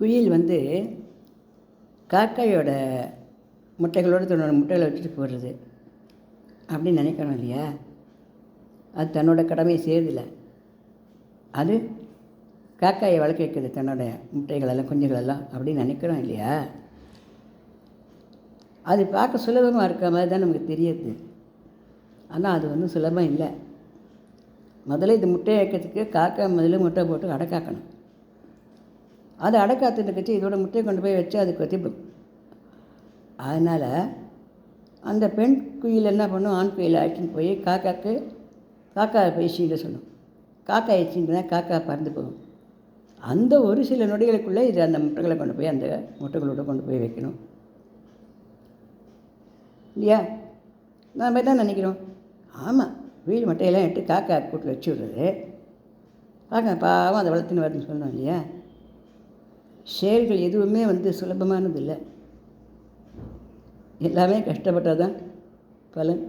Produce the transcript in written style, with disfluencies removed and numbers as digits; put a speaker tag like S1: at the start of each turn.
S1: குயில் வந்து காக்காயோட முட்டைகளோடு தன்னோட முட்டைகளை வச்சுட்டு போடுறது அப்படின்னு நினைக்கணும் இல்லையா? அது தன்னோட கடமையை செய்யறதில்லை. அது காக்காயை வளர்க்க வைக்கிறது தன்னோட முட்டைகளெல்லாம் குஞ்சுகளெல்லாம் அப்படின்னு நினைக்கிறோம் இல்லையா? அது பார்க்க சுலபமாக இருக்க மாதிரி தான் நமக்கு தெரியுது. ஆனால் அது ஒன்றும் சுலபம் இல்லை. முதல்ல இது முட்டையை வைக்கிறதுக்கு காக்கா முதல்ல முட்டை போட்டு அடைக்காக்கணும். அது அடைக்காத்துட்டு இதோட முட்டையை கொண்டு போய் வச்சு அது கொத்திடும். அதனால் அந்த பெண் குயில் என்ன பண்ணும், ஆண் குயில் அழைச்சின்னு போய் காக்கா போய் சீண்ட சொல்லும். காக்கா சீண்டுனா காக்கா பறந்து போகும். அந்த ஒரு சில நொடிகளுக்குள்ளே இது அந்த முட்டைகளை கொண்டு போய் அந்த முட்டைகளோடு கொண்டு போய் வைக்கணும் இல்லையா? நம்ம தான் நினைக்கிறோம், ஆமாம் வீடு முட்டையெல்லாம் எடுத்து காக்கா கூட்டு வச்சு விடுறது, காக்கா பாவம் அதை வளர்த்துன்னு வருதுன்னு சொல்லணும் இல்லையா? செயல்கள் எதுவுமே சுலபமானது இல்லை. எல்லாமே கஷ்டப்பட்டால் தான் பலன்.